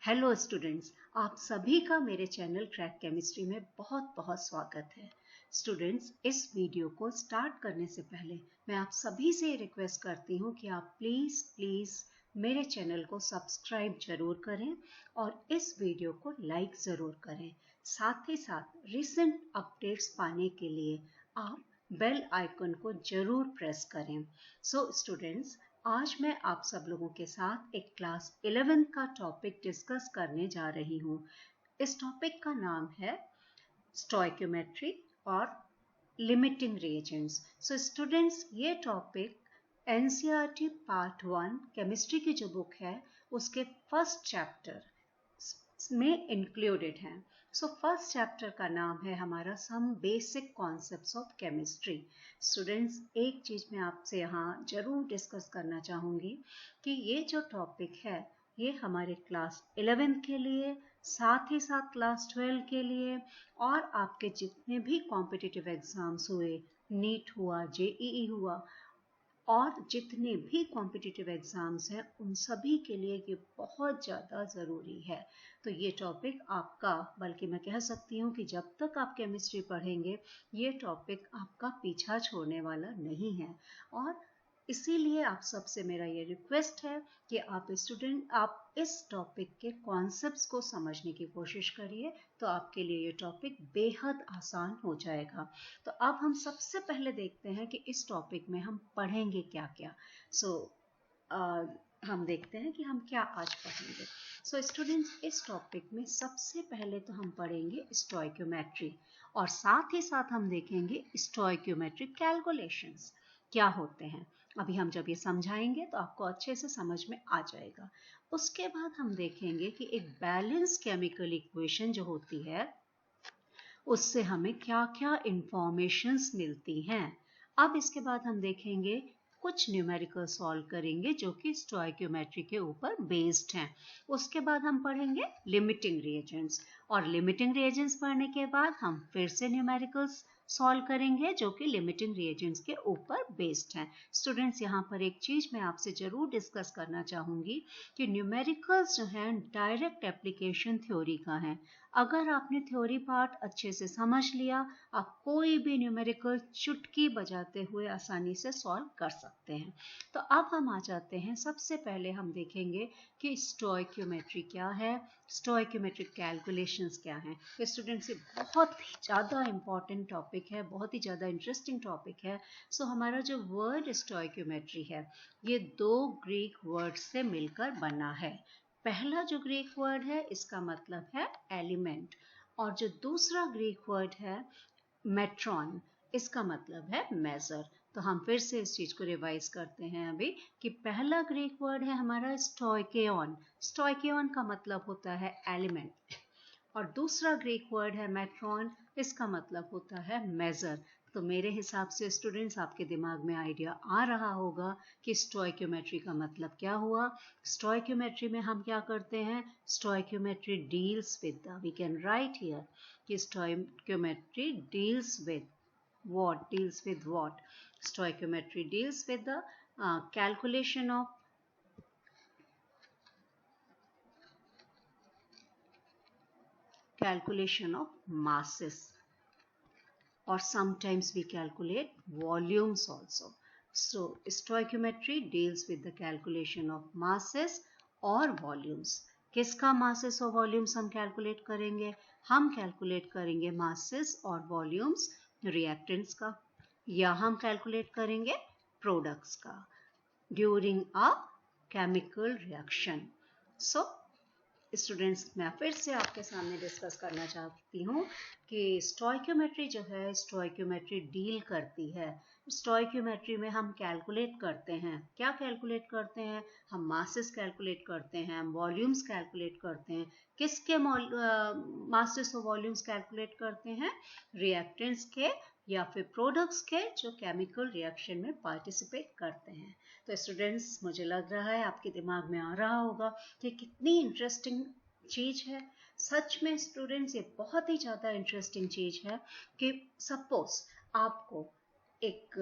Hello students, आप सभी का मेरे चैनल क्रैक केमिस्ट्री में बहुत बहुत स्वागत है। स्टूडेंट्स, इस वीडियो को स्टार्ट करने से पहले मैं आप सभी से रिक्वेस्ट करती हूँ कि आप प्लीज़ मेरे चैनल को सब्सक्राइब जरूर करें और इस वीडियो को लाइक ज़रूर करें। साथ ही साथ रिसेंट अपडेट्स पाने के लिए आप बेल आइकन को जरूर प्रेस करें। सो स्टूडेंट्स, आज मैं आप सब लोगों के साथ एक क्लास 11 का टॉपिक डिस्कस करने जा रही हूँ। इस टॉपिक का नाम है स्टोइक्योमेट्री और लिमिटिंग रिएजेंट्स। सो स्टूडेंट्स, ये टॉपिक एनसीईआरटी पार्ट 1 केमिस्ट्री की जो बुक है उसके फर्स्ट चैप्टर में इंक्लूडेड है। सो फर्स्ट चैप्टर का नाम है हमारा some basic concepts of chemistry. Students, एक चीज़ मैं आपसे यहाँ जरूर डिस्कस करना चाहूँगी कि ये जो टॉपिक है ये हमारे क्लास 11 के लिए, साथ ही साथ क्लास 12 के लिए और आपके जितने भी कॉम्पिटिटिव एग्जाम्स हुए, नीट हुआ, जेईई हुआ और जितने भी कॉम्पिटिटिव एग्जाम्स हैं उन सभी के लिए ये बहुत ज़्यादा ज़रूरी है। तो ये टॉपिक आपका, बल्कि मैं कह सकती हूँ कि जब तक आप केमिस्ट्री पढ़ेंगे ये टॉपिक आपका पीछा छोड़ने वाला नहीं है। और इसीलिए आप सबसे मेरा ये रिक्वेस्ट है कि आप इस टॉपिक के कॉन्सेप्ट्स को समझने की कोशिश करिए, तो आपके लिए ये टॉपिक बेहद आसान हो जाएगा। तो अब हम सबसे पहले देखते हैं कि इस टॉपिक में हम पढ़ेंगे क्या क्या। हम देखते हैं कि हम क्या आज पढ़ेंगे। सो स्टूडेंट्स, इस टॉपिक में सबसे पहले तो हम पढ़ेंगे स्टोइक्योमेट्री और साथ ही साथ हम देखेंगे स्टोइक्योमेट्रिक कैलकुलेशंस क्या होते हैं। अभी हम जब ये समझाएंगे तो आपको अच्छे से समझ में आ जाएगा। उसके बाद हम देखेंगे कि एक बैलेंस केमिकल इक्वेशन जो होती है उससे हमें क्या क्या इंफॉर्मेशंस मिलती हैं। अब इसके बाद हम देखेंगे कुछ न्यूमेरिकल सॉल्व करेंगे जो कि स्टोइक्योमेट्री के ऊपर बेस्ड हैं। उसके बाद हम पढ़ेंगे लिमिटिंग रिएजेंट्स और लिमिटिंग रिएजेंट्स पढ़ने के बाद हम फिर से न्यूमेरिकल्स सॉल्व करेंगे जो कि लिमिटिंग रिएजेंट्स के ऊपर बेस्ड हैं। स्टूडेंट्स, यहाँ पर एक चीज़ मैं आपसे ज़रूर डिस्कस करना चाहूँगी कि न्यूमेरिकल्स जो हैं डायरेक्ट एप्लीकेशन थ्योरी का है। अगर आपने थ्योरी पार्ट अच्छे से समझ लिया, आप कोई भी न्यूमेरिकल चुटकी बजाते हुए आसानी से सॉल्व कर सकते हैं। तो अब हम आ जाते हैं, सबसे पहले हम देखेंगे कि स्टोइक्योमेट्री क्या है, स्टोइक्योमेट्रिक कैलकुलेशंस क्या हैं। तो स्टूडेंट्स, ये बहुत ही ज़्यादा इंपॉर्टेंट टॉपिक है, बहुत ही ज़्यादा इंटरेस्टिंग टॉपिक है। सो हमारा जो वर्ड स्टोइक्योमेट्री है ये दो ग्रीक वर्ड से मिलकर बना है। पहला जो ग्रीक वर्ड है इसका मतलब है एलिमेंट और जो दूसरा ग्रीक वर्ड है मेट्रॉन, इसका मतलब है मेजर। तो हम फिर से इस चीज को रिवाइज करते हैं अभी कि पहला ग्रीक वर्ड है हमारा स्टोइकेन। स्टोइकेन का मतलब होता है एलिमेंट और दूसरा ग्रीक वर्ड है मेट्रॉन, इसका मतलब होता है मेजर। तो मेरे हिसाब से स्टूडेंट्स आपके दिमाग में आइडिया आ रहा होगा कि स्टोइक्योमेट्री का मतलब क्या हुआ। स्टोइक्योमेट्री में हम क्या करते हैं, stoichiometry deals with, we can write here कि stoichiometry deals with what stoichiometry deals with the calculation of masses, or sometimes we calculate volumes also. So stoichiometry deals with the calculation of masses और volumes। किसका masses और volumes हम calculate करेंगे, हम calculate करेंगे masses और volumes reactants का, या हम calculate करेंगे products का during a chemical reaction। So students, मैं फिर से आपके सामने डिस्कस करना चाहती हूँ कि स्टोइक्योमेट्री जो है, स्टोइक्योमेट्री डील करती है, स्टोइक्योमेट्री में हम कैलकुलेट करते हैं। क्या कैलकुलेट करते हैं, हम मासेस कैलकुलेट करते हैं, हम वॉल्यूम्स कैलकुलेट करते हैं। किसके मासेस और वॉल्यूम्स कैलकुलेट करते हैं, रिएक्टेंट्स के या फिर प्रोडक्ट्स के जो केमिकल रिएक्शन में पार्टिसिपेट करते हैं। तो स्टूडेंट्स, मुझे लग रहा है आपके दिमाग में आ रहा होगा कि कितनी इंटरेस्टिंग चीज़ है। सच में स्टूडेंट्स, ये बहुत ही ज़्यादा इंटरेस्टिंग चीज़ है कि सपोज आपको एक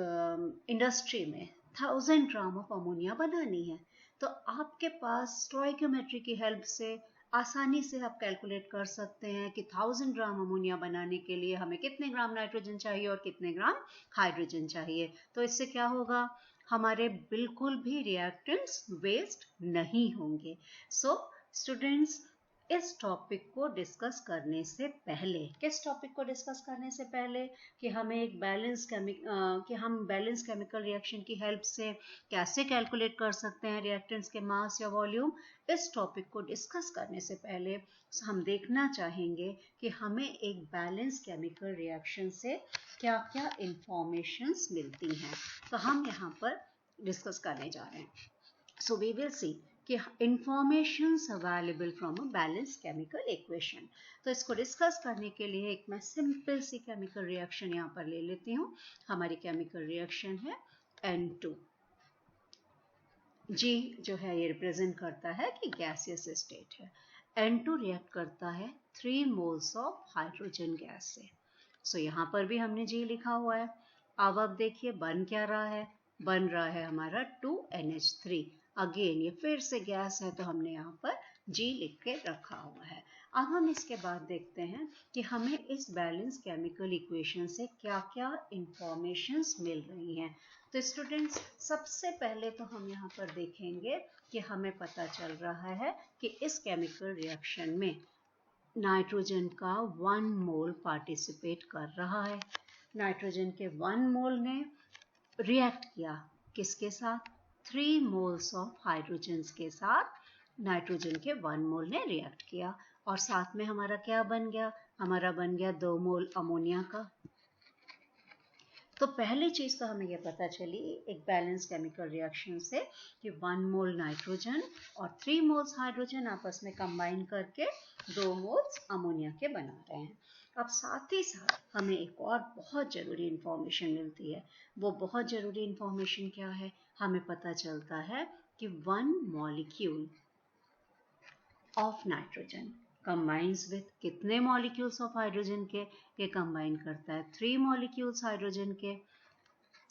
इंडस्ट्री में 1000 ग्राम ऑफ अमोनिया बनानी है, तो आपके पास स्टोइक्योमेट्री की हेल्प से आसानी से आप कैलकुलेट कर सकते हैं कि 1000 ग्राम अमोनिया बनाने के लिए हमें कितने ग्राम नाइट्रोजन चाहिए और कितने ग्राम हाइड्रोजन चाहिए। तो इससे क्या होगा, हमारे बिल्कुल भी रिएक्टेंट्स वेस्ट नहीं होंगे। सो स्टूडेंट्स, इस टॉपिक को डिस्कस करने से पहले, किस टॉपिक को डिस्कस करने से पहले कि हमें एक हम बैलेंस केमिकल रिएक्शन की हेल्प से कैसे कैलकुलेट कर सकते हैं रिएक्टेंट्स के मास या वॉल्यूम, इस टॉपिक को डिस्कस करने से पहले हम देखना चाहेंगे कि हमें एक बैलेंस केमिकल रिएक्शन से क्या क्या इंफॉर्मेशंस मिलती हैं। तो हम यहाँ पर डिस्कस करने जा रहे हैं। सो वी विल सी कि informations available from a balance chemical equation. तो इसको डिस्कस करने के लिए एक मैं सिंपल सी केमिकल रिएक्शन यहाँ पर ले लेती हूँ। हमारी केमिकल रिएक्शन है N2। G जो है ये रिप्रेजेंट करता है कि गैसियस स्टेट है। N2 रिएक्ट करता है 3 मोल्स ऑफ हाइड्रोजन गैस से। सो यहाँ पर भी हमने G लिखा हुआ है। अब देखिए बन क्या रहा है, बन रहा है हमारा 2NH3। अगेन ये फिर से गैस है तो हमने यहाँ पर G लिख के रखा हुआ है। अब हम इसके बाद देखते हैं कि हमें इस बैलेंस केमिकल इक्वेशन से क्या क्या इंफॉर्मेशंस मिल रही हैं। तो स्टूडेंट्स, सबसे पहले तो हम यहाँ पर देखेंगे कि हमें पता चल रहा है कि इस केमिकल रिएक्शन में नाइट्रोजन का 1 मोल पार्टिसिपेट कर रहा है। नाइट्रोजन के 1 मोल ने रिएक्ट किया किसके साथ, 3 मोल्स ऑफ हाइड्रोजन के साथ नाइट्रोजन के 1 मोल ने रिएक्ट किया। और साथ में हमारा क्या बन गया, हमारा बन गया 2 मोल अमोनिया का। तो पहली चीज तो हमें यह पता चली एक बैलेंस केमिकल रिएक्शन से कि 1 मोल नाइट्रोजन और 3 मोल्स हाइड्रोजन आपस में कंबाइन करके 2 मोल्स अमोनिया के बना रहे हैं। अब साथ ही साथ हमें एक और बहुत जरूरी इंफॉर्मेशन मिलती है। वो बहुत जरूरी इंफॉर्मेशन क्या है, हमें पता चलता है कि 1 molecule of nitrogen combines with कितने मॉलिक्यूल्स ऑफ हाइड्रोजन के, ये कंबाइन करता है 3 मॉलिक्यूल्स हाइड्रोजन के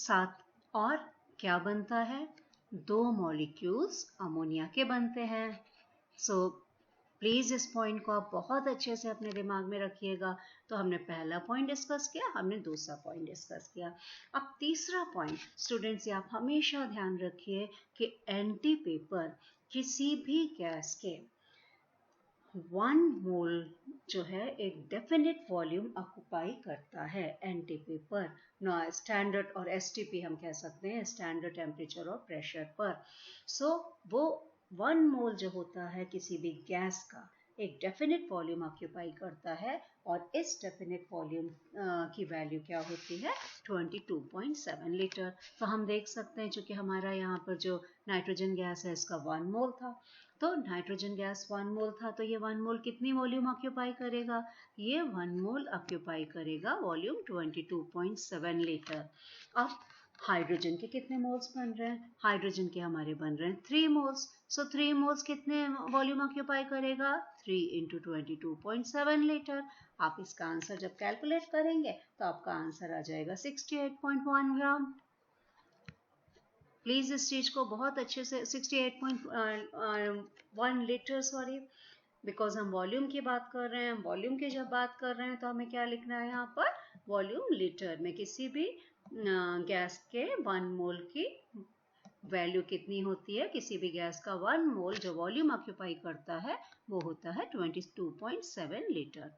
साथ। और क्या बनता है, 2 मॉलिक्यूल्स अमोनिया के बनते हैं। सो प्लीज इस पॉइंट को आप बहुत अच्छे से अपने दिमाग में रखिएगा। तो हमने पहला पॉइंट डिस्कस किया, हमने दूसरा पॉइंट डिस्कस किया। अब तीसरा पॉइंट स्टूडेंट्स, आप हमेशा ध्यान रखिए कि एंटी पेपर किसी भी गैस के 1 मोल जो है एक डेफिनेट वॉल्यूम ऑक्युपाई करता है। एंटी पेपर स्टैंडर्ड और एसटीपी हम कह सकते हैं, स्टैंडर्ड टेम्परेचर और प्रेशर पर। सो वो 1 मोल जो होता है किसी भी गैस का एक डेफिनेट वॉल्यूम ऑक्युपाई करता है। और इस डेफिनेट वॉल्यूम की वैल्यू क्या होती है, 22.7 लीटर। तो हम देख सकते हैं चूंकि हमारा यहाँ पर जो नाइट्रोजन गैस है इसका 1 मोल था, तो नाइट्रोजन गैस 1 मोल था, तो ये 1 मोल कितनी वॉल्यूम ऑक्यूपाई करेगा, ये 1 मोल ऑक्यूपाई करेगा वॉल्यूम 22.7 लीटर। अब हाइड्रोजन के कितने मोल्स बन रहे हैं, हाइड्रोजन के हमारे बन रहे हैं 3 मोल्स। सो 3 मोल्स कितने वॉल्यूम ऑक्यूपाई करेगा, 3 इंटू 22.7 लीटर। आप इसका आंसर जब कैलकुलेट करेंगे तो आपका आंसर आ जाएगा 68.1 ग्राम। प्लीज इस चीज को बहुत अच्छे से 68.1 लीटर, सॉरी, बिकॉज हम वॉल्यूम की बात कर रहे हैं। वॉल्यूम की जब बात कर रहे हैं तो हमें क्या लिखना है यहाँ पर, वॉल्यूम लीटर में। किसी भी गैस के 1 मोल की वैल्यू कितनी होती है, किसी भी गैस का 1 मोल जो वॉल्यूम ऑक्यूपाई करता है वो होता है 22.7 लीटर।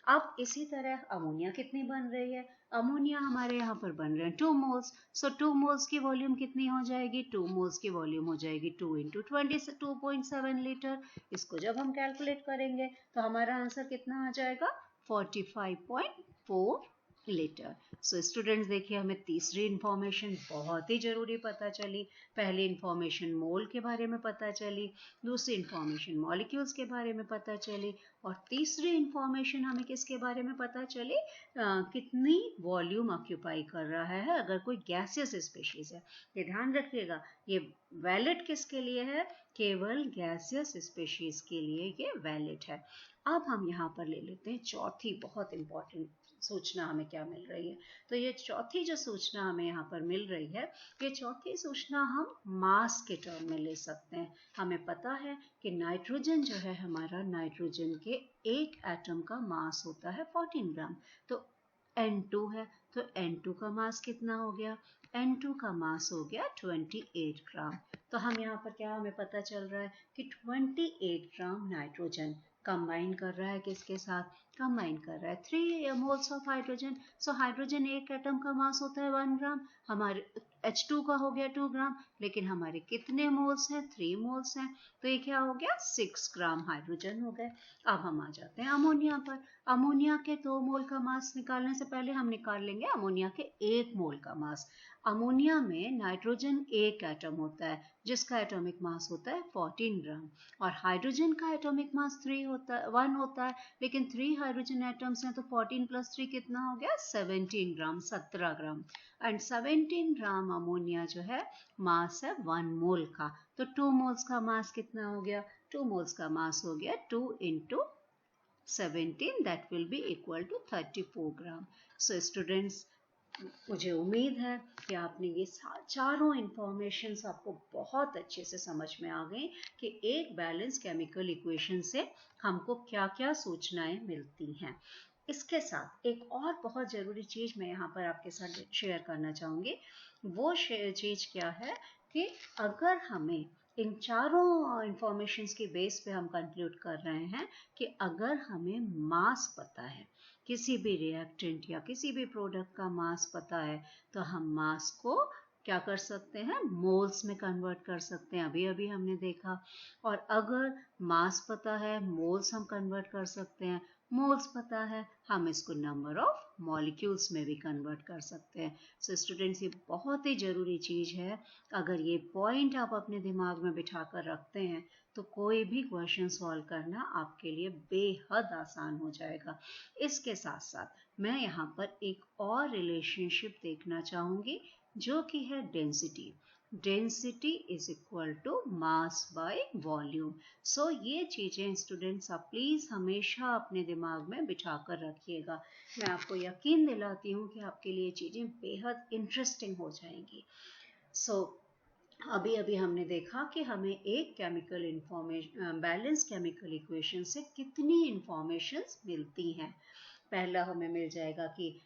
अब इसी तरह अमोनिया कितनी बन रही है, अमोनिया हमारे यहाँ पर बन रहे हैं 2 मोल्स। सो 2 मोल्स की वॉल्यूम कितनी हो जाएगी, 2 मोल्स की वॉल्यूम हो जाएगी 2 इंटू 22.7 लीटर। इसको जब हम कैलकुलेट करेंगे तो हमारा आंसर कितना आ जाएगा, 45.4 लीटर। सो स्टूडेंट्स देखिए, हमें तीसरी इंफॉर्मेशन बहुत ही जरूरी पता चली। पहली इंफॉर्मेशन मोल के बारे में पता चली, दूसरी इंफॉर्मेशन मॉलिक्यूल्स के बारे में पता चली, और तीसरी इंफॉर्मेशन हमें किसके बारे में पता चली, कितनी वॉल्यूम ऑक्यूपाई कर रहा है अगर कोई गैसियस स्पीशीज है। ये ध्यान रखिएगा, ये वैलिड किसके लिए है, केवल गैसियस स्पीशीज के लिए ये वैलिड है। अब हम यहाँ पर ले लेते हैं चौथी बहुत इंपॉर्टेंट सूचना हमें क्या मिल रही है? तो ये चौथी जो सूचना हमें यहाँ पर मिल रही है, ये चौथी सूचना हम मास के टर्म में ले सकते हैं। हमें पता है कि नाइट्रोजन जो है हमारा, नाइट्रोजन के एक एटम का मास होता है 14 ग्राम। तो N2 है, तो N2 का मास कितना हो गया? N2 का मास हो गया 28 ग्राम। तो हम यहाँ पर क्या हमें पता चल रहा है कि 28 ग्राम नाइट्रोजन कंबाइन कर रहा है किसके साथ? कंबाइन कर रहा है 3 moles of hydrogen. So hydrogen एक एटम का मास होता है 1 ग्राम, हमारे H2 का हो गया 2 ग्राम, लेकिन हमारे कितने मोल्स हैं? 3 मोल्स हैं, तो ये क्या हो गया? 6 ग्राम हाइड्रोजन हो गए। अब हम आ जाते हैं अमोनिया पर। अमोनिया के 2 मोल का मास निकालने से पहले हम निकाल लेंगे अमोनिया के 1 मोल का मास। अमोनिया में नाइट्रोजन एक एटम होता है जिसका एटॉमिक मास होता है 14 ग्राम, और हाइड्रोजन का एटॉमिक मास 1 होता है, लेकिन 3 हाइड्रोजन एटम्स हैं, तो 14 + 3 कितना हो गया? 17 ग्राम, 17 ग्राम। एंड 17 ग्राम अमोनिया जो है मास है 1 मोल का। तो 2 मोल्स का मास कितना हो गया? 2 मोल्स का मास हो गया 2 × 17, that will be equal to 34 gram. So students, मुझे उम्मीद है कि आपने ये चारों इंफॉर्मेशन आपको बहुत अच्छे से समझ में आ गई कि एक बैलेंस केमिकल इक्वेशन से हमको क्या क्या सूचनाएं मिलती हैं। इसके साथ एक और बहुत ज़रूरी चीज़ मैं यहाँ पर आपके साथ शेयर करना चाहूँगी। वो चीज़ क्या है कि अगर हमें इन चारों इंफॉर्मेशंस के बेस पे हम कंक्लूड कर रहे हैं कि अगर हमें मास पता है, किसी भी रिएक्टेंट या किसी भी प्रोडक्ट का मास पता है, तो हम मास को क्या कर सकते हैं? मोल्स में कन्वर्ट कर सकते हैं, अभी अभी हमने देखा। और अगर मास पता है, मोल्स हम कन्वर्ट कर सकते हैं, मोल्स पता है, हम इसको नंबर ऑफ मॉलिक्यूल्स में भी कन्वर्ट कर सकते हैं। सो स्टूडेंट्स, ये बहुत ही ज़रूरी चीज़ है। अगर ये पॉइंट आप अपने दिमाग में बिठा कर रखते हैं तो कोई भी क्वेश्चन सॉल्व करना आपके लिए बेहद आसान हो जाएगा। इसके साथ साथ मैं यहाँ पर एक और रिलेशनशिप देखना चाहूँगी, जो कि है density. Density is equal to mass by volume. So ये चीज़ें स्टूडेंट्स आप प्लीज़ हमेशा अपने दिमाग में बिठा कर रखिएगा। मैं आपको यकीन दिलाती हूँ कि आपके लिए चीज़ें बेहद इंटरेस्टिंग हो जाएंगी। सो अभी अभी हमने देखा कि हमें एक chemical information, balance chemical equation से कितनी इंफॉर्मेशंस मिलती हैं। पहला हमें मिल जाएगा कि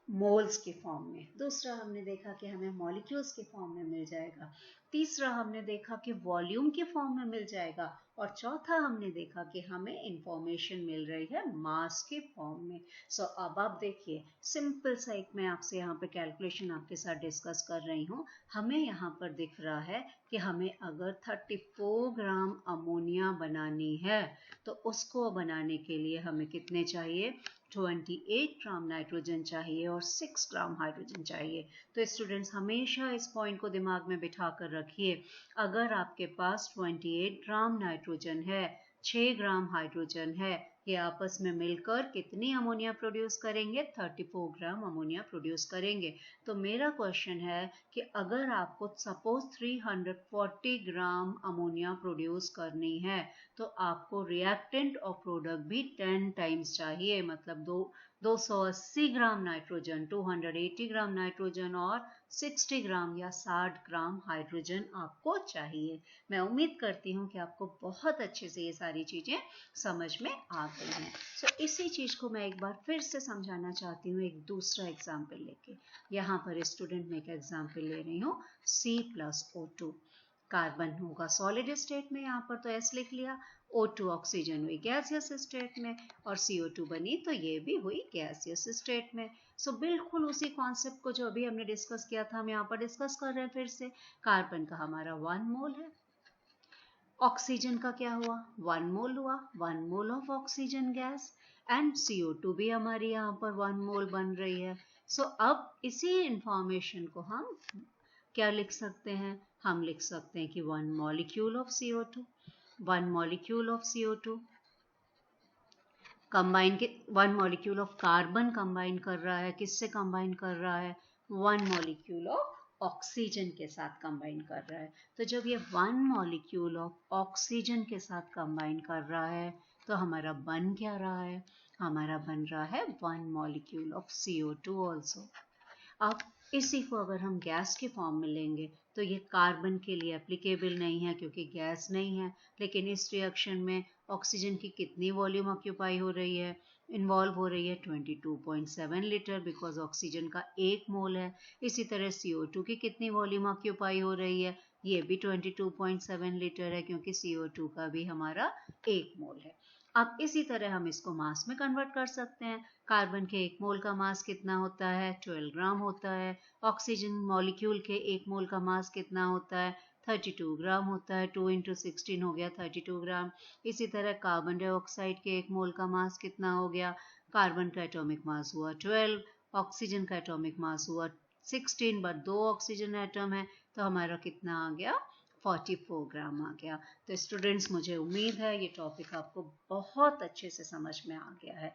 मोल्स के फॉर्म में, दूसरा हमने देखा कि हमें मॉलिक्यूल्स के फॉर्म में मिल जाएगा, तीसरा हमने देखा कि वॉल्यूम के फॉर्म में मिल जाएगा, और चौथा हमने देखा कि हमें इंफॉर्मेशन मिल रही है मास के फॉर्म में। सो अब आप देखिए, सिंपल सा एक मैं आपसे यहाँ पे कैलकुलेशन आपके साथ डिस्कस कर रही हूँ। हमें यहाँ पर दिख रहा है कि हमें अगर 34 ग्राम अमोनिया बनानी है तो उसको बनाने के लिए हमें कितने चाहिए? 28 ग्राम नाइट्रोजन चाहिए और 6 ग्राम हाइड्रोजन चाहिए। तो स्टूडेंट्स हमेशा इस पॉइंट को दिमाग में बिठा कर रखिए, अगर आपके पास 28 ग्राम नाइट्रोजन है, 6 ग्राम हाइड्रोजन है, ये आपस में मिलकर कितनी अमोनिया प्रोड्यूस करेंगे? 34 ग्राम अमोनिया प्रोड्यूस करेंगे। तो मेरा क्वेश्चन है कि अगर आपको सपोज 340 ग्राम अमोनिया प्रोड्यूस करनी है तो आपको रिएक्टेंट और प्रोडक्ट भी 10 टाइम्स चाहिए, मतलब 280 ग्राम नाइट्रोजन, 280 ग्राम नाइट्रोजन और 60 ग्राम या 60 ग्राम हाइड्रोजन आपको चाहिए। मैं उम्मीद करती हूँ कि आपको बहुत अच्छे से ये सारी चीज़ें समझ में आ गई हैं। सो इसी चीज़ को मैं एक बार फिर से समझाना चाहती हूँ एक दूसरा एग्जाम्पल लेके। यहाँ पर स्टूडेंट मैं एक एग्जाम्पल ले रही हूँ, C+O2। कार्बन होगा सॉलिड स्टेट में, यहाँ पर तो S लिख लिया, O2 ऑक्सीजन हुई गैसियस स्टेट में, और CO2 बनी तो ये भी हुई गैसियस स्टेट में। सो बिल्कुल उसी कॉन्सेप्ट को जो अभी हमने डिस्कस किया था हम यहाँ पर डिस्कस कर रहे हैं फिर से। कार्बन का हमारा 1 मोल है, ऑक्सीजन का क्या हुआ? 1 मोल हुआ, 1 mole of oxygen gas, and CO2 भी हमारी यहाँ पर 1 मोल बन रही है। सो अब इसी इंफॉर्मेशन को हम क्या लिख सकते हैं? हम लिख सकते हैं कि 1 molecule of CO2, 1 molecule of CO2 combine के 1 मॉलिक्यूल ऑफ कार्बन कंबाइन कर रहा है, किससे कंबाइन कर रहा है? 1 मॉलिक्यूल ऑफ ऑक्सीजन के साथ कंबाइन कर रहा है। तो जब ये 1 मॉलिक्यूल ऑफ ऑक्सीजन के साथ कंबाइन कर रहा है तो तो हमारा बन क्या रहा है? हमारा बन रहा है 1 मॉलिक्यूल ऑफ CO2 ऑल्सो। अब इसी को अगर हम गैस के फॉर्म में लेंगे तो ये कार्बन के लिए एप्लीकेबल नहीं है क्योंकि गैस नहीं है, लेकिन इस रिएक्शन में ऑक्सीजन की कितनी वॉल्यूम ऑक्यूपाई हो रही है, इन्वॉल्व हो रही है 22.7 लीटर, बिकॉज ऑक्सीजन का 1 मोल है। इसी तरह CO2 की कितनी वॉल्यूम ऑक्यूपाई हो रही है, ये भी 22.7 लीटर है क्योंकि CO2 का भी हमारा 1 मोल है। अब इसी तरह हम इसको मास में कन्वर्ट कर सकते हैं। कार्बन के 1 मोल का मास कितना होता है? 12 ग्राम होता है। ऑक्सीजन मॉलिक्यूल के 1 मोल का मास कितना होता है? 32 ग्राम होता है। 2 × 16 हो गया 32 ग्राम। इसी तरह कार्बन डाइऑक्साइड के 1 मोल का मास कितना हो गया? कार्बन का एटॉमिक मास हुआ 12, ऑक्सीजन का एटॉमिक मास हुआ 16, बट 2 ऑक्सीजन एटम है तो हमारा कितना आ गया? 44 ग्राम आ गया। तो स्टूडेंट्स, मुझे उम्मीद है ये टॉपिक आपको बहुत अच्छे से समझ में आ गया है।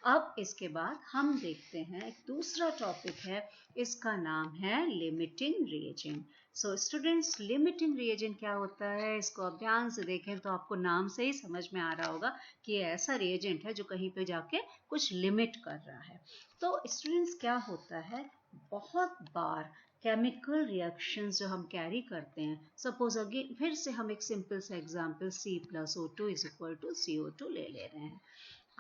अब इसके बाद हम देखते हैं एक दूसरा टॉपिक है, इसका नाम है limiting reagent. So students, limiting reagent क्या होता है, इसको आप ध्यान से देखें तो आपको नाम से ही समझ में आ रहा होगा कि ये ऐसा रिएजेंट है जो कहीं पे जाके कुछ लिमिट कर रहा है। तो स्टूडेंट्स, क्या होता है, बहुत बार केमिकल रिएक्शंस जो हम कैरी करते हैं, सपोज अगेन फिर से हम एक सिंपल सा एग्जांपल C+O2 = CO2 ले ले रहे हैं।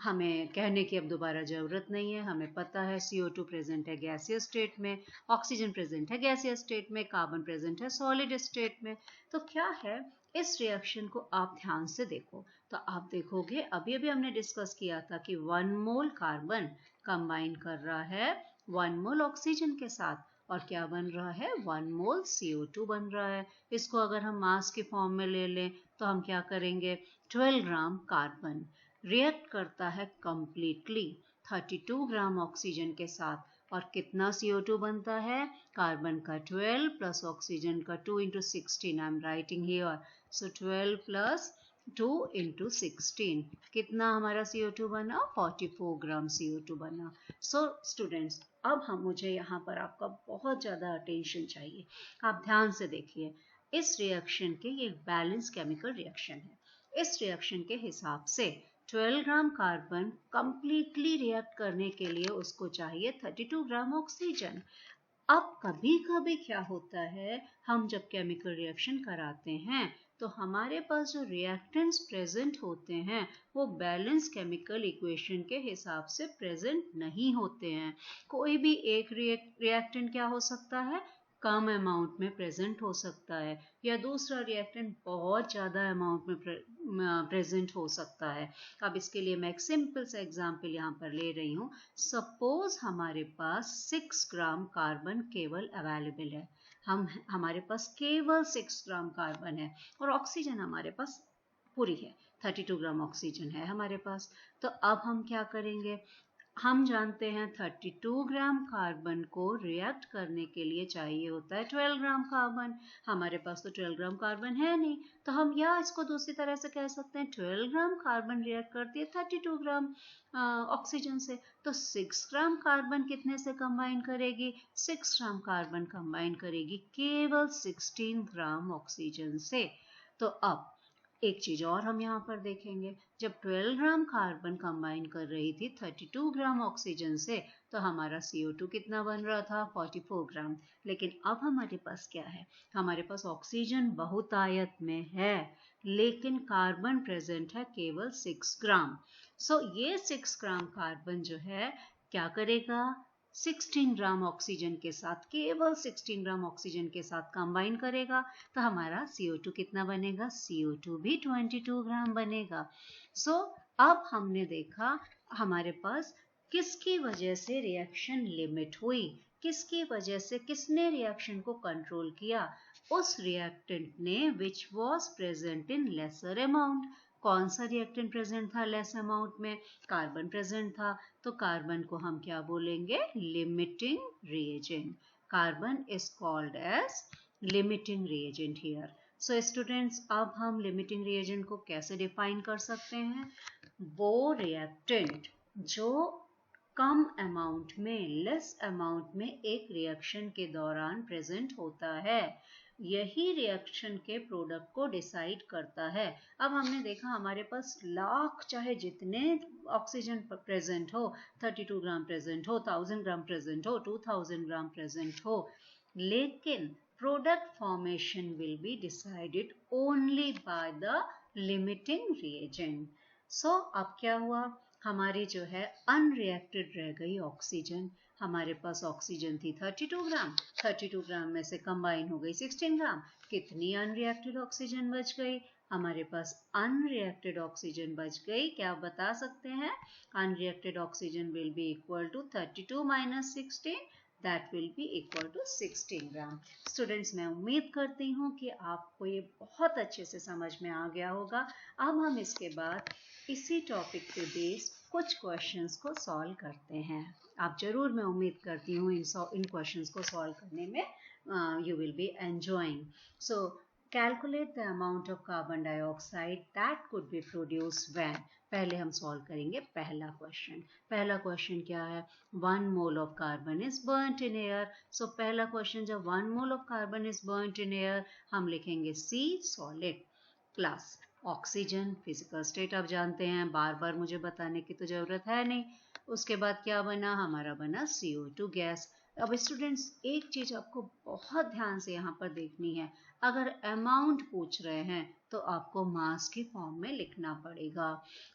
हमें कहने की अब दोबारा ज़रूरत नहीं है, हमें पता है CO2 प्रेजेंट है गैसियस स्टेट में, ऑक्सीजन प्रेजेंट है गैसियस स्टेट में, कार्बन प्रेजेंट है सॉलिड स्टेट में। तो क्या है, इस रिएक्शन को आप ध्यान से देखो तो आप देखोगे अभी अभी हमने डिस्कस किया था कि 1 मोल कार्बन कंबाइन कर रहा है 1 मोल ऑक्सीजन के साथ, और क्या बन रहा है? 1 मोल CO2 बन रहा है। इसको अगर हम मास के फॉर्म में ले लें तो हम क्या करेंगे? 12 ग्राम कार्बन रिएक्ट करता है कंप्लीटली 32 ग्राम ऑक्सीजन के साथ, और कितना CO2 बनता है? कार्बन का 12 प्लस ऑक्सीजन का 2 × 16, I am writing here, so 12 plus 2 × 16, कितना हमारा CO2 बना? 44 ग्राम CO2 बना। सो स्टूडेंट्स, अब मुझे यहाँ पर आपका बहुत ज़्यादा अटेंशन चाहिए। आप ध्यान से देखिए, इस रिएक्शन के ये बैलेंस केमिकल रिएक्शन है। इस रिएक्शन के हिसाब से 12 ग्राम कार्बन कंप्लीटली रिएक्ट करने के लिए उसको चाहिए 32 ग्राम ऑक्सीजन। अब कभी कभी क्या होता है, हम जब केमिकल रिएक्शन कराते हैं तो हमारे पास जो रिएक्टेंट्स प्रेजेंट होते हैं वो बैलेंस केमिकल इक्वेशन के हिसाब से प्रेजेंट नहीं होते हैं। कोई भी एक रिएक्टेंट क्या हो सकता है? कम अमाउंट में प्रेजेंट हो सकता है, या दूसरा रिएक्टेंट बहुत ज़्यादा अमाउंट में प्रेजेंट हो सकता है। अब इसके लिए मैं एक सिंपल सा एग्जांपल यहाँ पर ले रही हूँ। सपोज हमारे पास 6 ग्राम कार्बन केवल अवेलेबल है, हमारे पास केवल 6 ग्राम कार्बन है, और ऑक्सीजन हमारे पास पूरी है, 32 ग्राम ऑक्सीजन है हमारे पास। तो अब हम क्या करेंगे? हम जानते हैं 32 ग्राम कार्बन को रिएक्ट करने के लिए चाहिए होता है 12 ग्राम कार्बन। हमारे पास तो 12 ग्राम कार्बन है नहीं, तो हम या इसको दूसरी तरह से कह सकते हैं 12 ग्राम कार्बन रिएक्ट करती है 32 ग्राम ऑक्सीजन से। तो 6 ग्राम कार्बन कितने से कंबाइन करेगी? 6 ग्राम कार्बन कंबाइन करेगी केवल 16 ग्राम ऑक्सीजन से। तो अब एक चीज और हम यहाँ पर देखेंगे, जब 12 ग्राम कार्बन कंबाइन कर रही थी 32 ग्राम ऑक्सीजन से, तो हमारा CO2 कितना बन रहा था? 44 ग्राम। लेकिन अब हमारे पास क्या है? हमारे पास ऑक्सीजन बहुतायत में है, लेकिन कार्बन प्रेजेंट है केवल 6 ग्राम। सो ये 6 ग्राम कार्बन जो है क्या करेगा? 16 ग्राम ऑक्सीजन के साथ, केवल 16 ग्राम ऑक्सीजन के साथ कंबाइन करेगा, तो हमारा CO2 कितना बनेगा? CO2 भी 22 ग्राम बनेगा। सो अब हमने देखा हमारे पास किसकी वजह से रिएक्शन लिमिट हुई, किसकी वजह से, किसने रिएक्शन को कंट्रोल किया? उस रिएक्टेंट ने which was present in lesser amount. कौन सा रिएक्टेंट प्रेजेंट था लेस अमाउंट में? कार्बन प्रेजेंट था, तो कार्बन को हम क्या बोलेंगे? Limiting reagent. Carbon is called as limiting reagent here. So students, अब हम लिमिटिंग रिएजेंट को कैसे डिफाइन कर सकते हैं? वो रिएक्टेंट जो कम अमाउंट में, लेस अमाउंट में एक रिएक्शन के दौरान प्रेजेंट होता है, यही रिएक्शन के प्रोडक्ट को डिसाइड करता है। अब हमने देखा हमारे पास लाख चाहे जितने ऑक्सीजन प्रेजेंट हो, 32 ग्राम प्रेजेंट हो, 1000 ग्राम प्रेजेंट हो, 2000 ग्राम प्रेजेंट हो, लेकिन product formation will be decided only by the limiting reagent. So अब क्या हुआ, हमारी जो है अनरिएक्टेड रह गई ऑक्सीजन। हमारे पास ऑक्सीजन थी 32 ग्राम, 32 ग्राम में से कंबाइन हो गई 16 ग्राम। कितनी अनरिएक्टेड ऑक्सीजन बच गई? हमारे पास अनरिएक्टेड ऑक्सीजन बच गई। क्या आप बता सकते हैं? Unreacted oxygen will be equal to 32 minus 16, that will be equal to 16 gram. Students, मैं उम्मीद करती हूँ कि आपको ये बहुत अच्छे से समझ में आ गया होगा। अब हम इसके बाद इसी टॉपिक पे बेस्ड कुछ क्वेश्चंस को सॉल्व करते हैं। आप जरूर, मैं उम्मीद करती हूँ इन क्वेश्चंस को सॉल्व करने में you will be enjoying. So calculate the amount of carbon dioxide that could be produced when. पहले हम सॉल्व करेंगे पहला क्वेश्चन। पहला क्वेश्चन क्या है? 1 mole of carbon is burnt in air. So पहला क्वेश्चन, जब 1 mole of carbon is burnt in air, हम लिखेंगे C solid plus oxygen physical state आप जानते हैं, बार बार मुझे बताने की तो जरूरत है नहीं। उसके बाद क्या बना? हमारा बना CO2 गैस। अब स्टूडेंट्स, एक चीज आपको बहुत ध्यान से यहाँ पर देखनी है। अगर अमाउंट पूछ रहे हैं तो आपको मास की फॉर्म में लिखना पड़ेगा।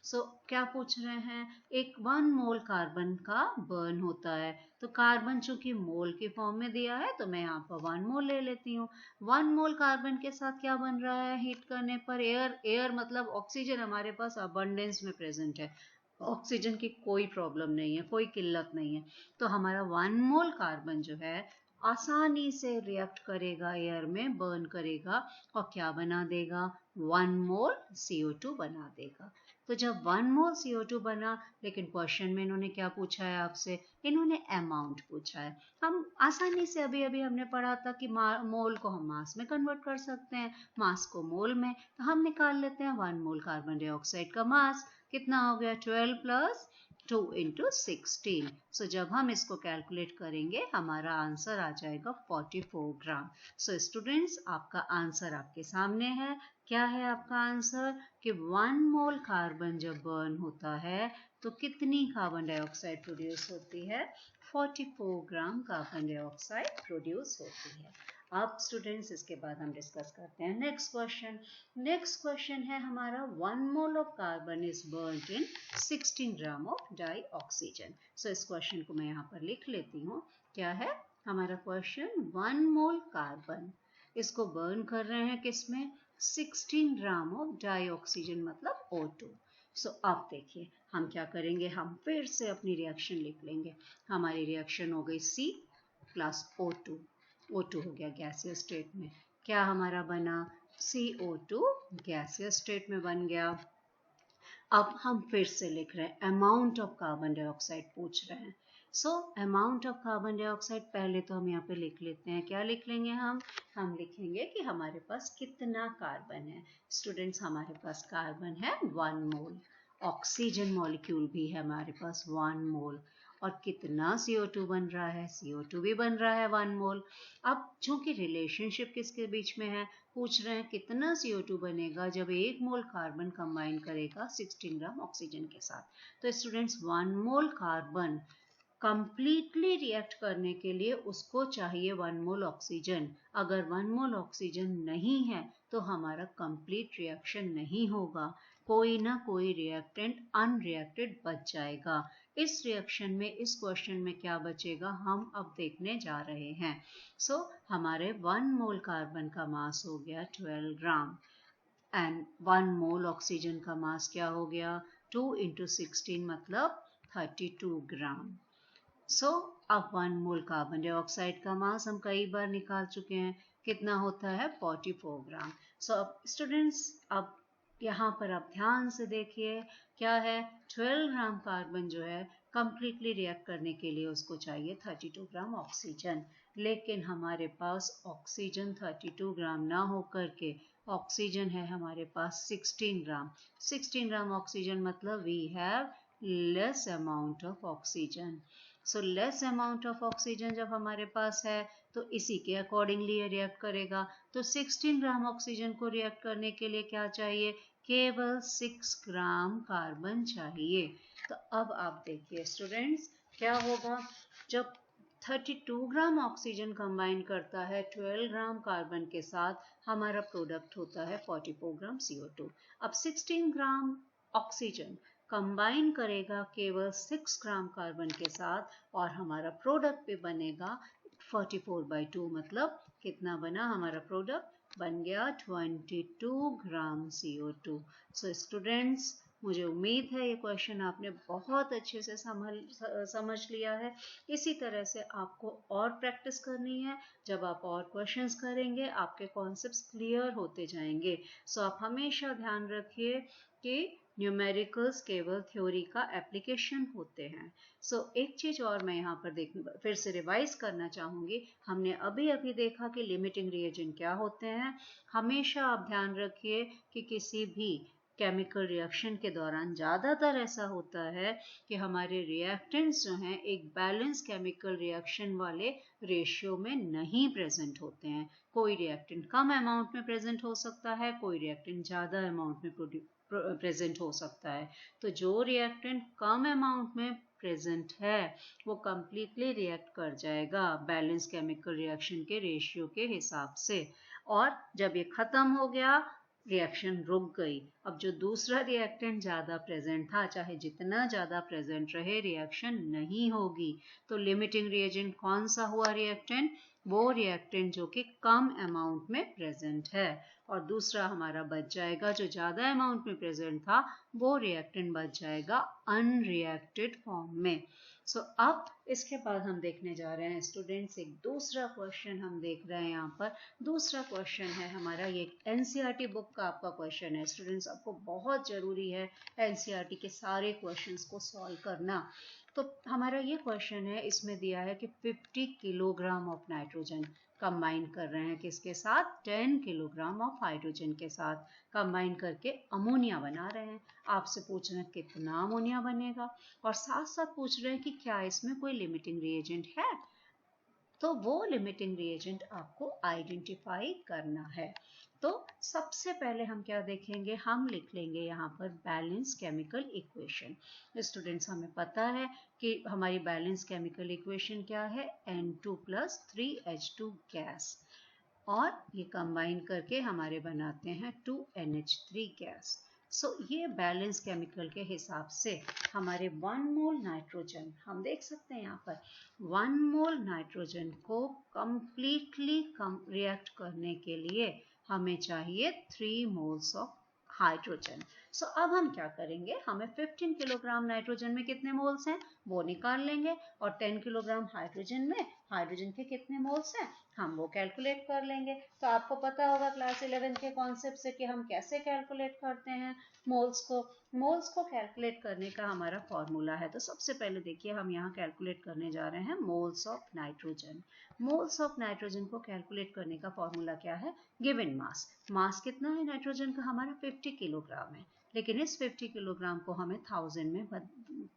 सो क्या पूछ रहे हैं? एक 1 मोल कार्बन का बर्न होता है, तो कार्बन चूंकि मोल की फॉर्म में दिया है तो मैं यहाँ पर 1 मोल ले लेती हूँ। 1 मोल कार्बन के साथ क्या बन रहा है हीट करने पर? एयर मतलब ऑक्सीजन हमारे पास अबंडेंस में प्रेजेंट है। ऑक्सीजन की कोई प्रॉब्लम नहीं है, कोई किल्लत नहीं है। तो हमारा 1 मोल कार्बन जो है आसानी से रिएक्ट करेगा, एयर में बर्न करेगा और क्या बना देगा? 1 मोल CO2 बना देगा। तो जब 1 मोल CO2 बना, लेकिन क्वेश्चन में इन्होंने क्या पूछा है आपसे? इन्होंने अमाउंट पूछा है। हम आसानी से अभी अभी हमने पढ़ा था कि मोल को हम मास में कन्वर्ट कर सकते हैं, मास को मोल में। तो हम निकाल लेते हैं 1 मोल कार्बन डाइऑक्साइड का मास कितना हो गया? 12 प्लस 2 इंटू 16। सो जब हम इसको कैलकुलेट करेंगे हमारा आंसर आ जाएगा 44 ग्राम। सो स्टूडेंट्स, आपका आंसर आपके सामने है। क्या है आपका आंसर? कि 1 मोल कार्बन जब बर्न होता है तो कितनी कार्बन डाइऑक्साइड प्रोड्यूस होती है? 44 ग्राम कार्बन डाइऑक्साइड प्रोड्यूस होती है। अब स्टूडेंट्स, इसके बाद हम डिस्कस करते हैं नेक्स्ट क्वेश्चन। नेक्स्ट क्वेश्चन है हमारा 1 mole of carbon is burned in 16 gram of dioxygen. So इस क्वेश्चन को मैं यहाँ पर लिख लेती हूँ। क्या है हमारा क्वेश्चन? 1 मोल कार्बन, इसको बर्न कर रहे हैं किसमें? 16 ग्राम ऑफ डाई ऑक्सीजन मतलब O2। सो अब देखिए हम क्या करेंगे, हम फिर से अपनी रिएक्शन लिख लेंगे। हमारी रिएक्शन हो गई C प्लस O2। O2 हो गया गैसियस स्टेट में। क्या हमारा बना? CO2 गैसियस स्टेट में बन गया। अब हम फिर से लिख रहे हैं, अमाउंट ऑफ कार्बन डाइऑक्साइड पूछ रहे हैं। So amount of carbon dioxide पहले तो हम यहाँ पे लिख लेते हैं। क्या लिख लेंगे हम लिखेंगे कि हमारे पास कितना कार्बन है। स्टूडेंट्स, हमारे पास कार्बन है 1 मोल, ऑक्सीजन मॉलिक्यूल भी है हमारे पास 1 मोल, और कितना CO2 बन रहा है? CO2 भी बन रहा है 1 मोल। अब चूंकि रिलेशनशिप किसके बीच में है, पूछ रहे हैं कितना CO2 बनेगा जब 1 मोल कार्बन कंबाइन करेगा 16 ग्राम ऑक्सीजन के साथ। तो students, 1 mole carbon completely react करने के लिए उसको चाहिए 1 मोल ऑक्सीजन। अगर 1 मोल ऑक्सीजन नहीं है तो हमारा कंप्लीट रिएक्शन नहीं होगा, कोई ना कोई रिएक्टेंट अनरिएक्टेड बच जाएगा। इस रिएक्शन में, इस क्वेश्चन में क्या बचेगा हम अब देखने जा रहे हैं। सो हमारे 1 मोल कार्बन का मास हो गया 12 ग्राम एंड 1 मोल ऑक्सीजन का मास क्या हो गया? 2 इंटू 16 मतलब 32 ग्राम। सो अब 1 मोल कार्बन डाइऑक्साइड का मास हम कई बार निकाल चुके हैं, कितना होता है? 44 ग्राम। सो अब स्टूडेंट्स, अब यहाँ पर आप ध्यान से देखिए क्या है, 12 ग्राम कार्बन जो है कंप्लीटली रिएक्ट करने के लिए उसको चाहिए 32 ग्राम ऑक्सीजन, लेकिन हमारे पास ऑक्सीजन 32 ग्राम ना होकर के ऑक्सीजन है हमारे पास 16 ग्राम। 16 ग्राम ऑक्सीजन मतलब we have less amount of oxygen. So less amount of oxygen जब हमारे पास है तो इसी के अकॉर्डिंगली ये रिएक्ट करेगा। तो 16 ग्राम ऑक्सीजन को रिएक्ट करने के लिए क्या चाहिए? केवल 6 ग्राम कार्बन चाहिए। तो अब आप देखिए स्टूडेंट्स, क्या होगा जब 32 ग्राम ऑक्सीजन कंबाइन करता है 12 ग्राम कार्बन के साथ, हमारा प्रोडक्ट होता है 44 ग्राम CO2। अब 16 ग्राम ऑक्सीजन कंबाइन करेगा केवल 6 ग्राम कार्बन के साथ और हमारा प्रोडक्ट भी बनेगा 44/2, मतलब कितना बना हमारा प्रोडक्ट? बन गया 22 ग्राम CO2। सो स्टूडेंट्स, मुझे उम्मीद है ये क्वेश्चन आपने बहुत अच्छे से समझ लिया है। इसी तरह से आपको और प्रैक्टिस करनी है। जब आप और क्वेश्चंस करेंगे आपके कॉन्सेप्ट्स क्लियर होते जाएंगे। सो आप हमेशा ध्यान रखिए कि न्यूमेरिकल्स केवल थ्योरी का एप्लीकेशन होते हैं। सो एक चीज और मैं यहाँ पर फिर से रिवाइज करना चाहूंगी। हमने अभी अभी देखा कि लिमिटिंग रिएजेंट क्या होते हैं। हमेशा आप ध्यान रखिए कि किसी भी केमिकल रिएक्शन के दौरान ज़्यादातर ऐसा होता है कि हमारे रिएक्टेंट्स जो हैं एक बैलेंस केमिकल रिएक्शन वाले रेशियो में नहीं प्रेजेंट होते हैं। कोई रिएक्टेंट कम अमाउंट में प्रेजेंट हो सकता है, कोई रिएक्टेंट ज़्यादा अमाउंट में प्रेजेंट हो सकता है। तो जो रिएक्टेंट कम अमाउंट में प्रेजेंट है वो कंप्लीटली रिएक्ट कर जाएगा बैलेंस केमिकल रिएक्शन के रेशियो के हिसाब से, और जब ये खत्म हो गया रिएक्शन रुक गई। अब जो दूसरा रिएक्टेंट ज़्यादा प्रेजेंट था, चाहे जितना ज़्यादा प्रेजेंट रहे, रिएक्शन नहीं होगी। तो लिमिटिंग रिएजेंट कौन सा हुआ रिएक्टेंट? वो रिएक्टेंट जो कि कम अमाउंट में प्रेजेंट है, और दूसरा हमारा बच जाएगा जो ज़्यादा अमाउंट में प्रेजेंट था, वो रिएक्टेंट बच जाएगा अनरिएक्टेड फॉर्म में। सो अब इसके बाद हम देखने जा रहे हैं स्टूडेंट्स एक दूसरा क्वेश्चन हम देख रहे हैं यहाँ पर। दूसरा क्वेश्चन है हमारा, ये एनसीईआरटी बुक का आपका क्वेश्चन है स्टूडेंट्स। आपको बहुत ज़रूरी है एनसीईआरटी के सारे क्वेश्चंस को सॉल्व करना। तो हमारा ये क्वेश्चन है, इसमें दिया है कि 50 किलोग्राम ऑफ नाइट्रोजन कंबाइन कर रहे हैं किसके साथ? 10 किलोग्राम ऑफ हाइड्रोजन के साथ कंबाइन करके अमोनिया बना रहे हैं। आपसे पूछ रहे हैं कितना अमोनिया बनेगा, और साथ साथ पूछ रहे हैं कि क्या इसमें कोई लिमिटिंग रिएजेंट है। तो वो लिमिटिंग रिएजेंट आपको आइडेंटिफाई करना है। तो सबसे पहले हम क्या देखेंगे? हम लिख लेंगे यहाँ पर बैलेंस केमिकल इक्वेशन। स्टूडेंट्स, हमें पता है कि हमारी बैलेंस केमिकल इक्वेशन क्या है? N2 + 3H2 गैस, और ये कंबाइन करके हमारे बनाते हैं 2NH3 गैस। सो ये बैलेंस केमिकल के हिसाब से हमारे 1 मोल नाइट्रोजन, हम देख सकते हैं यहाँ पर 1 मोल नाइट्रोजन को कंप्लीटली रिएक्ट करने के लिए हमें चाहिए 3 मोल्स ऑफ हाइड्रोजन। सो अब हम क्या करेंगे? हमें 15 किलोग्राम नाइट्रोजन में कितने मोल्स हैं वो निकाल लेंगे, और 10 किलोग्राम हाइड्रोजन में हाइड्रोजन के कितने मोल्स हैं हम वो कैलकुलेट कर लेंगे। तो आपको पता होगा क्लास 11 के कॉन्सेप्ट से कि हम कैसे कैलकुलेट करते हैं मोल्स को। मोल्स को कैलकुलेट करने का हमारा फॉर्मूला है। तो सबसे पहले देखिए हम यहाँ कैलकुलेट करने जा रहे हैं moles of nitrogen. Moles of nitrogen को कैलकुलेट करने का फॉर्मूला क्या है? Given mass. मास कितना है नाइट्रोजन का? हमारा 50 किलोग्राम है, लेकिन इस 50 किलोग्राम को हमें 1000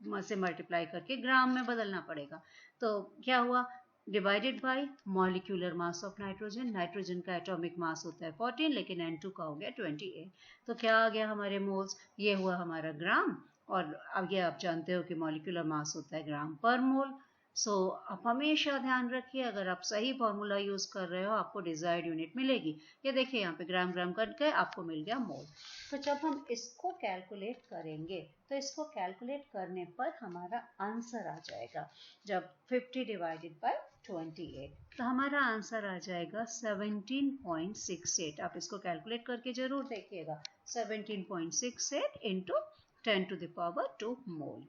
में से मल्टीप्लाई करके ग्राम में बदलना पड़ेगा। तो क्या हुआ? Divided by molecular mass of nitrogen. Nitrogen का एटॉमिक मास होता है 14, लेकिन N2 का हो गया 28। तो क्या आ गया हमारे मोल्स? ये हुआ हमारा ग्राम, और अब ये आप जानते हो कि मॉलिक्यूलर मास होता है ग्राम पर मोल। सो आप हमेशा ध्यान रखिए, अगर आप सही फॉर्मूला यूज कर रहे हो आपको डिजायर्ड यूनिट मिलेगी। ये देखिए यहाँ पे ग्राम ग्राम कट गए, आपको मिल गया मोल। तो जब हम इसको कैलकुलेट करेंगे तो इसको कैलकुलेट करने पर हमारा आंसर आ जाएगा, जब 50 डिवाइडेड बाय 28, तो हमारा आंसर आ जाएगा 17.68। आप इसको कैलकुलेट करके जरूर देखिएगा। 17.68 इंटू 10⁻² मोल।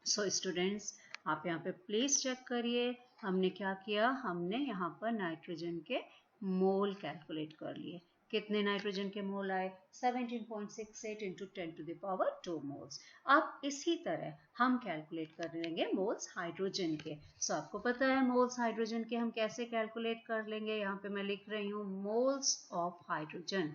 सो स्टूडेंट्स, आप यहाँ पे प्लीज चेक करिए, हमने क्या किया? हमने यहाँ पर नाइट्रोजन के मोल कैलकुलेट कर लिए। कितने नाइट्रोजन के मोल आए? 17.68 इंटू 10⁻² मोल्स। अब इसी तरह हम कैलकुलेट कर लेंगे मोल्स हाइड्रोजन के। सो आपको पता है मोल्स हाइड्रोजन के हम कैसे कैलकुलेट कर लेंगे। यहाँ पे मैं लिख रही हूँ moles of hydrogen.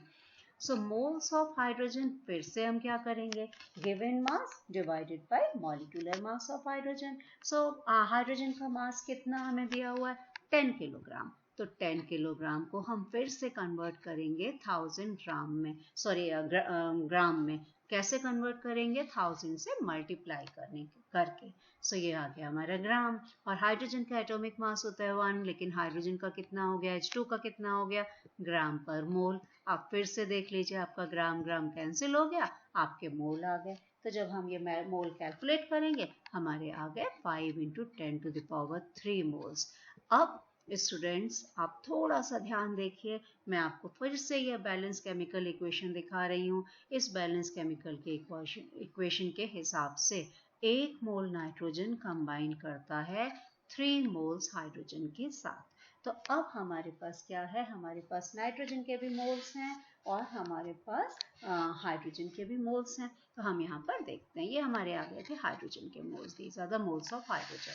So moles of hydrogen फिर से हम क्या करेंगे, given mass divided by molecular mass of hydrogen. So hydrogen का मास कितना हमें दिया हुआ है, 10 किलोग्राम। तो 10 किलोग्राम को हम फिर से कन्वर्ट करेंगे 1000 ग्राम में, सॉरी ग्राम में। कैसे कन्वर्ट करेंगे, 1000 से मल्टीप्लाई करके। सो ये आ गया हमारा ग्राम। और हाइड्रोजन का एटॉमिक मास होता है 1, लेकिन हाइड्रोजन का कितना हो गया, H2 का कितना हो गया, ग्राम पर मोल। आप फिर से देख लीजिए, आपका ग्राम ग्राम कैंसिल हो गया, आपके मोल आ गए। तो जब हम ये मोल कैलकुलेट करेंगे, हमारे आ गए 5 × 10⁻³ मोल्स। अब स्टूडेंट्स आप थोड़ा सा ध्यान देखिए, मैं आपको फिर से यह बैलेंस केमिकल इक्वेशन दिखा रही हूँ। इस बैलेंस केमिकल के इक्वेशन के हिसाब से 1 मोल नाइट्रोजन कंबाइन करता है 3 मोल्स हाइड्रोजन के साथ। तो अब हमारे पास क्या है, हमारे पास नाइट्रोजन के भी मोल्स हैं और हमारे पास हाइड्रोजन के भी मोल्स हैं। तो हम यहाँ पर देखते हैं, ये हमारे आ गए थे हाइड्रोजन के moles, these are the moles of hydrogen.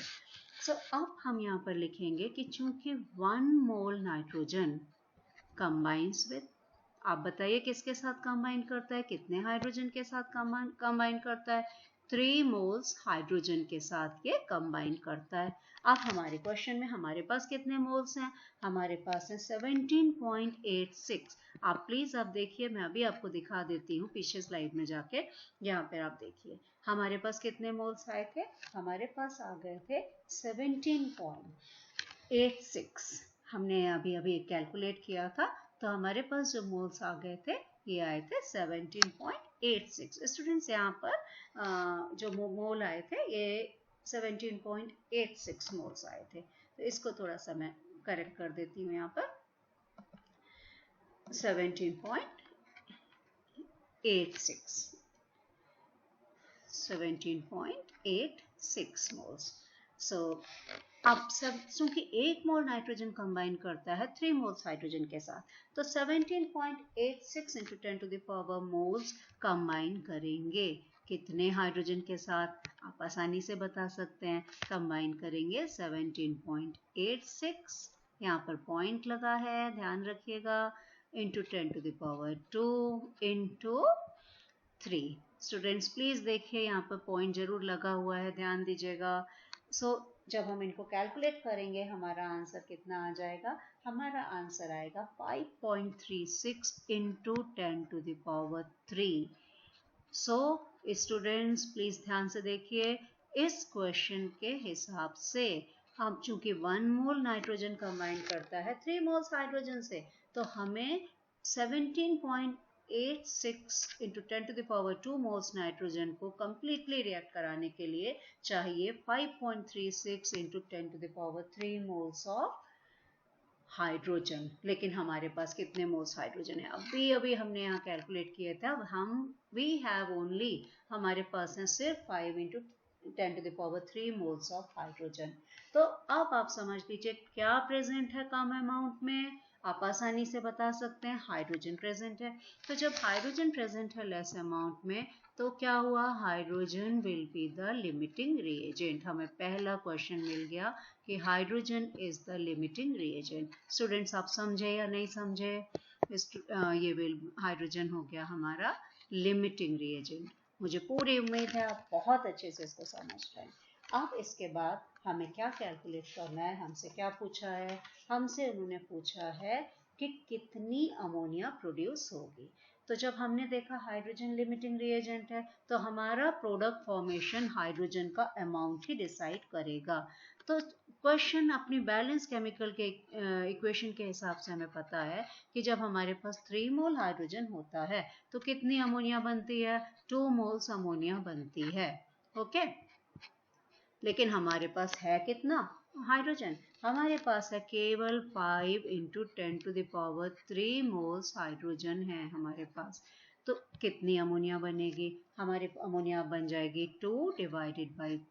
So अब हम यहाँ पर लिखेंगे कि चूंकि 1 मोल नाइट्रोजन कंबाइंस विद, आप बताइए किसके साथ कंबाइन करता है, कितने हाइड्रोजन के साथ कंबाइन करता है, 3 मोल्स हाइड्रोजन के साथ ये कंबाइन करता है। अब हमारे क्वेश्चन में हमारे पास कितने मोल्स हैं, हमारे पास है 17.86। आप प्लीज आप देखिए, मैं अभी आपको दिखा देती हूँ पीछे स्लाइड में जाके, यहाँ पर आप देखिए हमारे पास कितने मोल्स आए थे, हमारे पास आ गए थे 17.86। हमने अभी अभी कैलकुलेट किया था, तो हमारे पास जो मोल्स आ गए थे ये आए थे 17.86। स्टूडेंट्स यहाँ पर जो मोल आए थे ये 17.86 मोल्स आए थे। तो इसको थोड़ा सा मैं करेक्ट कर देती हूँ, यहाँ पर 17.86 मोल्स। सो अब सब चूंकि 1 मोल नाइट्रोजन कंबाइन करता है 3 मोल्स हाइड्रोजन के साथ, तो 17.86 × 10⁻³ मोल्स कंबाइन करेंगे कितने हाइड्रोजन के साथ, आप आसानी से बता सकते हैं, कंबाइन करेंगे 17.86, यहाँ पर पॉइंट लगा है ध्यान रखिएगा, × 10⁻² × 3। स्टूडेंट्स प्लीज देखिए यहाँ पर पॉइंट जरूर लगा हुआ है, ध्यान दीजिएगा। सो जब हम इनको कैलकुलेट करेंगे हमारा आंसर कितना आ जाएगा, हमारा आंसर आएगा 5.36 × 10⁻³ सो स्टूडेंट्स प्लीज ध्यान से देखिए, इस क्वेश्चन के हिसाब से हम चूंकि 1 मोल नाइट्रोजन कंबाइन करता है 3 मोल्स हाइड्रोजन से, तो हमें 17.86 × 10⁻² मोल्स नाइट्रोजन को कंप्लीटली रिएक्ट कराने के लिए चाहिए 5.36 × 10⁻³ मोल्स ऑफ हाइड्रोजन। लेकिन हमारे पास कितने मोल्स हाइड्रोजन है, अभी हमने यहाँ कैलकुलेट किए थे, अब वी हैव ओनली, हमारे पास है सिर्फ 5 × 10⁻³ मोल्स ऑफ हाइड्रोजन। तो अब आप समझ लीजिए क्या प्रेजेंट है कम अमाउंट में, आप आसानी से बता सकते हैं हाइड्रोजन प्रेजेंट है। तो जब हाइड्रोजन प्रेजेंट है लेस अमाउंट में, तो क्या हुआ, hydrogen will be the limiting reagent. हमें पहला क्वेश्चन मिल गया कि hydrogen is the limiting reagent. Students आप समझे या नहीं समझे, ये विल हाइड्रोजन हो गया हमारा लिमिटिंग रिएजेंट। मुझे पूरी उम्मीद है आप बहुत अच्छे से इसको समझ रहे हैं। अब इसके बाद हमें क्या कैलकुलेट करना है, हमसे क्या पूछा है, हमसे उन्होंने पूछा है कि कितनी अमोनिया प्रोड्यूस होगी। तो जब हमने देखा हाइड्रोजन लिमिटिंग रिएजेंट है, तो हमारा प्रोडक्ट फॉर्मेशन हाइड्रोजन का अमाउंट ही डिसाइड करेगा। तो क्वेश्चन अपनी बैलेंस केमिकल के इक्वेशन के हिसाब से हमें पता है कि जब हमारे पास 3 मोल हाइड्रोजन होता है तो कितनी अमोनिया बनती है, 2 मोल्स अमोनिया बनती है। ओके, लेकिन हमारे पास है कितना हाइड्रोजन, हमारे पास है केवल 5 × 10⁻³ मोल्स हाइड्रोजन है हमारे पास। तो कितनी अमोनिया बनेगी, हमारी अमोनिया बन जाएगी 2 /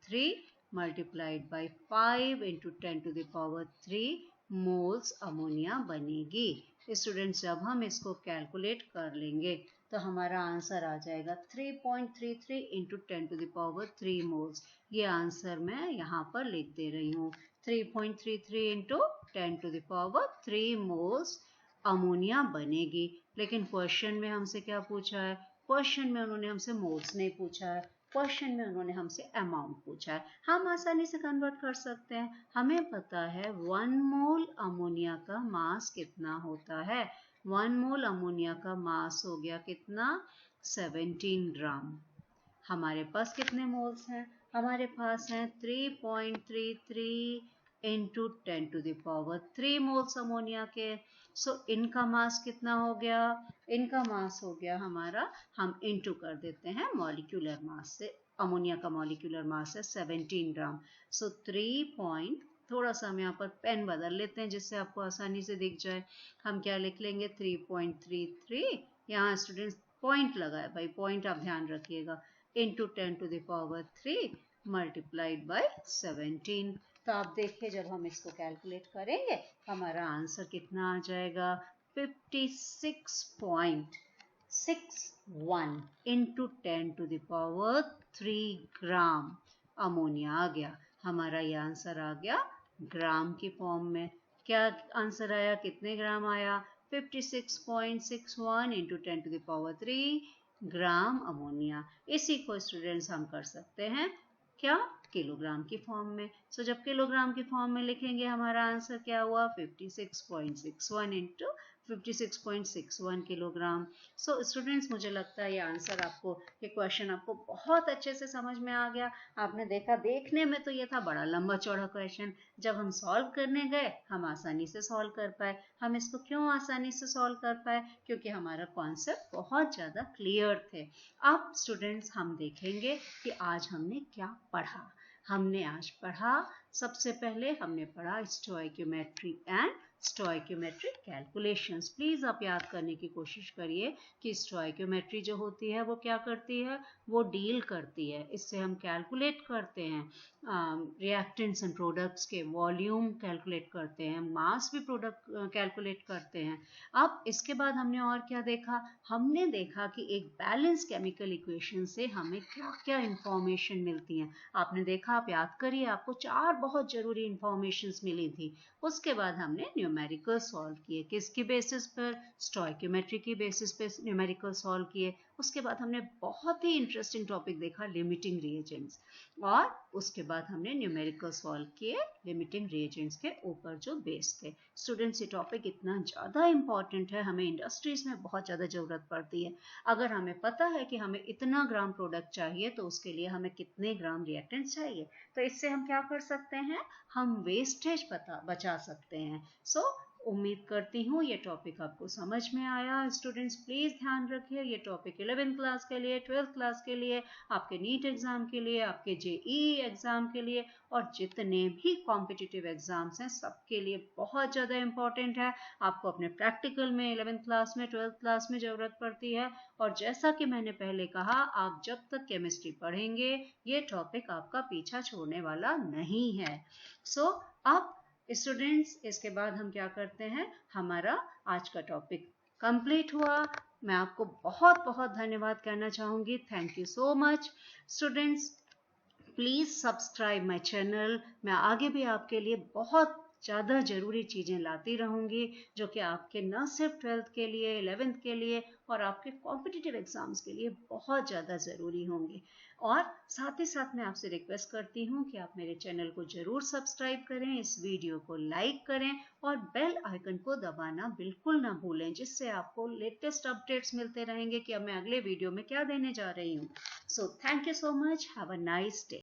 3 मल्टीप्लाइड बाई 5 × 10⁻³ मोल्स अमोनिया बनेगी। स्टूडेंट्स जब हम इसको कैलकुलेट कर लेंगे तो हमारा आंसर आ जाएगा 3.33 × 10⁻³ मोल्स। ये आंसर मैं यहाँ पर लिख दे रही हूँ, 3.33 × 10⁻³ मोल्स अमोनिया बनेगी। लेकिन क्वेश्चन में हमसे क्या पूछा है? क्वेश्चन में उन्होंने हमसे मोल्स नहीं पूछा है, क्वेश्चन में उन्होंने हमसे अमाउंट पूछा है। हम आसानी से कन्वर्ट कर सकते हैं। हमें पता है 1 मोल अमोनिया का मास कितना होता है। 1 मोल अमोनिया का मास हो गया कितना? 17 ग्राम। हमारे पास कितने मोल्स हैं? हमारे पास हैं 3.33 into 10 to the power 3 moles ammonia के। सो इनका मास कितना हो गया? इनका मास हो गया हमारा, हम इंटू कर देते हैं मॉलिक्यूलर मास से। अमोनिया का मॉलिक्यूलर मास है 17 ग्राम। सो 3 थोड़ा सा हम यहाँ पर पेन बदल लेते हैं जिससे आपको आसानी से दिख जाए। हम क्या लिख लेंगे? 3.33, यहाँ स्टूडेंट्स पॉइंट लगा है भाई, पॉइंट आप ध्यान रखिएगा, into 10 to the power 3 multiplied by 17। तो आप देखिए जब हम इसको कैलकुलेट करेंगे हमारा आंसर कितना आ जाएगा? 56.61 into 10 to the power 3 gram ammonia आ गया। हमारा ये आंसर आ गया ग्राम की फॉर्म में। क्या आंसर आया? कितने ग्राम आया? 56.61 into 10 to the power 3 gram ammonia. इसी को स्टूडेंट्स हम कर सकते हैं क्या? किलोग्राम की फॉर्म में। सो जब किलोग्राम की फॉर्म में लिखेंगे हमारा आंसर क्या हुआ? 56.61 इंटू 56.61 किलोग्राम। सो स्टूडेंट्स मुझे लगता है ये आंसर आपको, ये क्वेश्चन आपको बहुत अच्छे से समझ में आ गया। आपने देखा, देखने में तो ये था बड़ा लंबा चौड़ा क्वेश्चन, जब हम सॉल्व करने गए हम आसानी से सॉल्व कर पाए। हम इसको क्यों आसानी से सॉल्व कर पाए? क्योंकि हमारा कॉन्सेप्ट बहुत ज़्यादा क्लियर थे। अब स्टूडेंट्स हम देखेंगे कि आज हमने क्या पढ़ा। हमने आज पढ़ा, सबसे पहले हमने पढ़ा स्टोइक्योमेट्री एंड स्टोइक्योमेट्रिक कैलकुलेशंस। प्लीज आप याद करने की कोशिश करिए कि स्टोइक्योमेट्री जो होती है वो क्या करती है? वो डील करती है, इससे हम कैलकुलेट करते हैं रिएक्टेंट्स एंड प्रोडक्ट्स के वॉल्यूम कैलकुलेट करते हैं, मास भी प्रोडक्ट कैलकुलेट करते हैं। अब इसके बाद हमने और क्या देखा? हमने देखा कि एक बैलेंस केमिकल इक्वेशन से हमें क्या क्या इंफॉर्मेशन मिलती है। आपने देखा, आप याद करिए, आपको 4 बहुत जरूरी इंफॉर्मेशंस मिली थी। उसके बाद हमने न्यूमेरिकल सॉल्व किए, किसकी बेसिस पर? स्टोइक्योमेट्री की बेसिस पे न्यूमेरिकल सॉल्व किए। उसके बाद हमने बहुत ही इंटरेस्टिंग टॉपिक देखा, लिमिटिंग रिएजेंट्स, और उसके बाद हमने न्यूमेरिकल सॉल्व किए लिमिटिंग रिएजेंट्स के ऊपर जो बेस थे। स्टूडेंट्स ये टॉपिक इतना ज़्यादा इंपॉर्टेंट है, हमें इंडस्ट्रीज में बहुत ज़्यादा ज़रूरत पड़ती है। अगर हमें पता है कि हमें इतना ग्राम प्रोडक्ट चाहिए तो उसके लिए हमें कितने ग्राम रिएक्टेंट्स चाहिए, तो इससे हम क्या कर सकते हैं? हम वेस्टेज बचा सकते हैं। सो उम्मीद करती हूँ ये टॉपिक आपको समझ में आया। स्टूडेंट्स प्लीज ध्यान रखिए, ये टॉपिक 11th क्लास के लिए, 12th क्लास के लिए, आपके नीट एग्जाम के लिए, आपके जेईई एग्जाम के लिए, और जितने भी कॉम्पिटिटिव एग्जाम्स हैं सबके लिए बहुत ज़्यादा इंपॉर्टेंट है। आपको अपने प्रैक्टिकल में 11th क्लास में, 12th क्लास में ज़रूरत पड़ती है। और जैसा कि मैंने पहले कहा, आप जब तक केमिस्ट्री पढ़ेंगे ये टॉपिक आपका पीछा छोड़ने वाला नहीं है। सो अब स्टूडेंट्स इसके बाद हम क्या करते हैं? हमारा आज का टॉपिक कंप्लीट हुआ। मैं आपको बहुत बहुत धन्यवाद कहना चाहूँगी। Thank you so much students. Please subscribe my channel. मैं आगे भी आपके लिए बहुत ज़्यादा ज़रूरी चीज़ें लाती रहूँगी जो कि आपके न सिर्फ 12th के लिए, 11th के लिए और आपके कॉम्पिटिटिव एग्जाम्स के लिए बहुत ज़्यादा ज़रूरी होंगी। और साथ ही साथ मैं आपसे रिक्वेस्ट करती हूँ कि आप मेरे चैनल को ज़रूर सब्सक्राइब करें, इस वीडियो को लाइक करें और बेल आइकन को दबाना बिल्कुल ना भूलें, जिससे आपको लेटेस्ट अपडेट्स मिलते रहेंगे कि अब मैं अगले वीडियो में क्या देने जा रही हूँ। So thank you so much. Have a nice day.